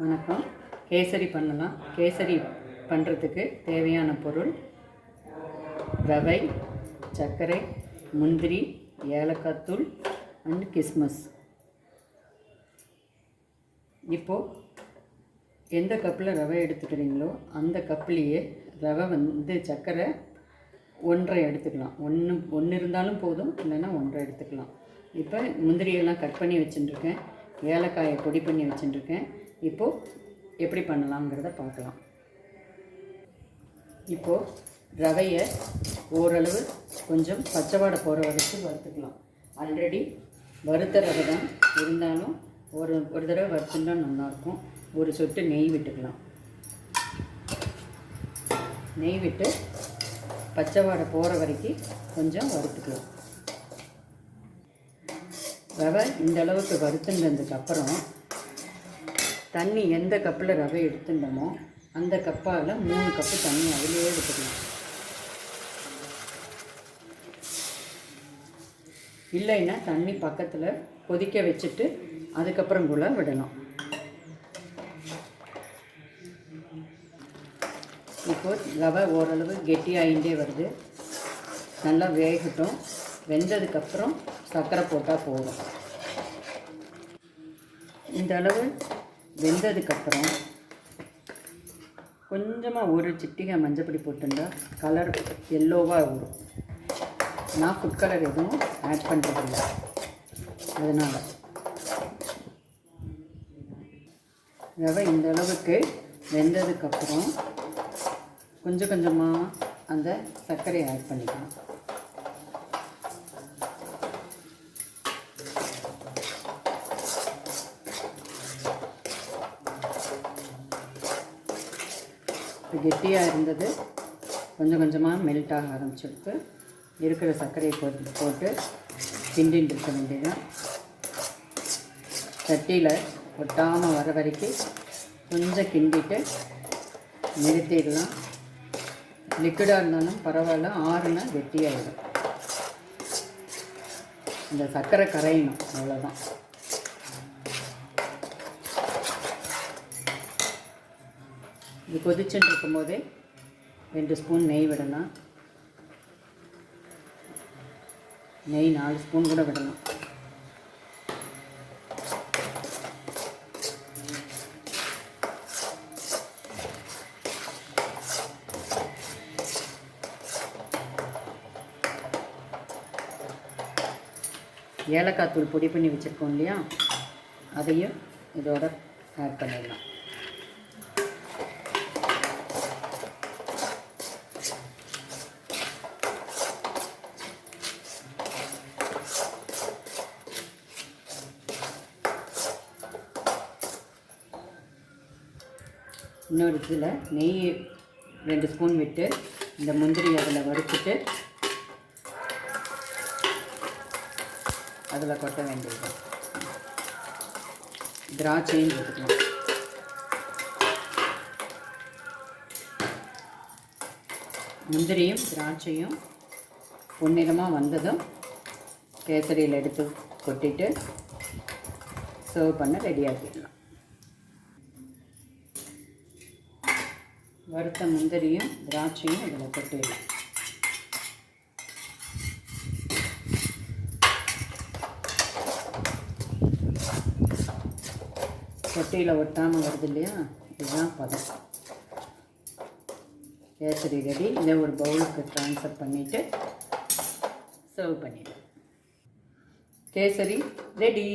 வணக்கம். கேசரி பண்ணலாம். கேசரி பண்ணுறதுக்கு தேவையான பொருள் ரவை, சர்க்கரை, முந்திரி, ஏலக்காய் தூள் அண்ட் கிஸ்மஸ். இப்போது எந்த கப்பில் ரவை எடுத்துக்கிறீங்களோ அந்த கப்லேயே ரவை சர்க்கரை 1.5 எடுத்துக்கலாம். ஒன்று இருந்தாலும் போதும், இல்லைன்னா 1.5 எடுத்துக்கலாம். இப்போ முந்திரியெல்லாம் கட் பண்ணி வச்சுட்டுருக்கேன், ஏலக்காயை பொடி பண்ணி வச்சுட்டுருக்கேன். இப்போது எப்படி பண்ணலாங்கிறத பார்க்கலாம். இப்போது ரவையை ஓரளவு கொஞ்சம் பச்சை வாடை போகிற வரைக்கும் வறுத்துக்கலாம். ஆல்ரெடி வறுத்த ரவை தான் இருந்தாலும் ஒரு தடவை வறுத்துட்டா நல்லாயிருக்கும். ஒரு சொட்டு நெய் விட்டுக்கலாம். நெய் விட்டு பச்சை வாடை போகிற வரைக்கும் கொஞ்சம் வறுத்துக்கலாம். ரவை இந்த அளவுக்கு வறுத்துனதுக்கப்புறம் தண்ணி எந்த கப்பில் ரவை எடுத்துட்டோமோ அந்த கப்பால் 3 கப்பு தண்ணி அதிலேயே விட்டுக்கலாம். இல்லைன்னா தண்ணி பக்கத்தில் கொதிக்க வச்சுட்டு அதுக்கப்புறம் கூட விடலாம். இப்போது ரவை ஓரளவு கெட்டியாகிட்டே வருது. நல்லா வேகட்டும். வெந்ததுக்கப்புறம் சர்க்கரை போட்டால் போதும். இந்த அளவு வெந்ததுக்கப்புறம் கொஞ்சமாக ஒரு சிட்டிகை மஞ்சப்பொடி போட்டுருந்தா கலர் எல்லோவாக வரும். நான் ஃபுட் கலர் எதுவும் ஆட் பண்ணுறதில்ல. அதனால் ரவை இந்த அளவுக்கு வெந்ததுக்கப்புறம் கொஞ்சம் கொஞ்சமாக அந்த சர்க்கரையை ஆட் பண்ணிக்கலாம். இப்போ கெட்டியாக இருந்தது கொஞ்சம் கொஞ்சமாக மெல்ட் ஆக ஆரம்பிச்சுட்டு இருக்கிற சர்க்கரையை போட்டு கிண்டின்னு இருக்க வேண்டியதான். சட்டியில் ஒட்டாமல் வர வரைக்கும் கொஞ்சம் கிண்டிட்டு நிறுத்திடலாம். லிக்விடாக இருந்தாலும் பரவாயில்ல, ஆறுனா கெட்டியாகிடும். இந்த சர்க்கரை கரையணும், அவ்வளோதான். இது கொதிச்சுட்டு இருக்கும்போதே 2 ஸ்பூன் நெய் விடலாம். நெய் 4 ஸ்பூன் கூட விடலாம். ஏலக்காய் தூள் பொடி பண்ணி வச்சுருக்கோம் இல்லையா, அதையும் இதோட ஆட் பண்ணிடலாம். இன்னொரு இதில் நெய் 2 ஸ்பூன் விட்டு இந்த முந்திரி அதில் வறுத்துட்டு அதில் கொட்ட வேண்டியது. திராட்சையும் போட்டுக்கலாம். முந்திரியும் திராட்சையும் பொன்னிறமாக வந்ததும் கேசரியில் எடுத்து கொட்டிட்டு சர்வ் பண்ண ரெடியாகிடலாம். வறுத்த முந்திரியும் திராட்சையும் இதில் கொட்டிடலாம். கொட்டையில் ஒட்டாமல் வருது இல்லையா, இதுதான் பதம். கேசரி ரெடி. இதை ஒரு பவுலுக்கு ட்ரான்ஸ்ஃபர் பண்ணிவிட்டு சர்வ் பண்ணிடலாம். கேசரி ரெடி.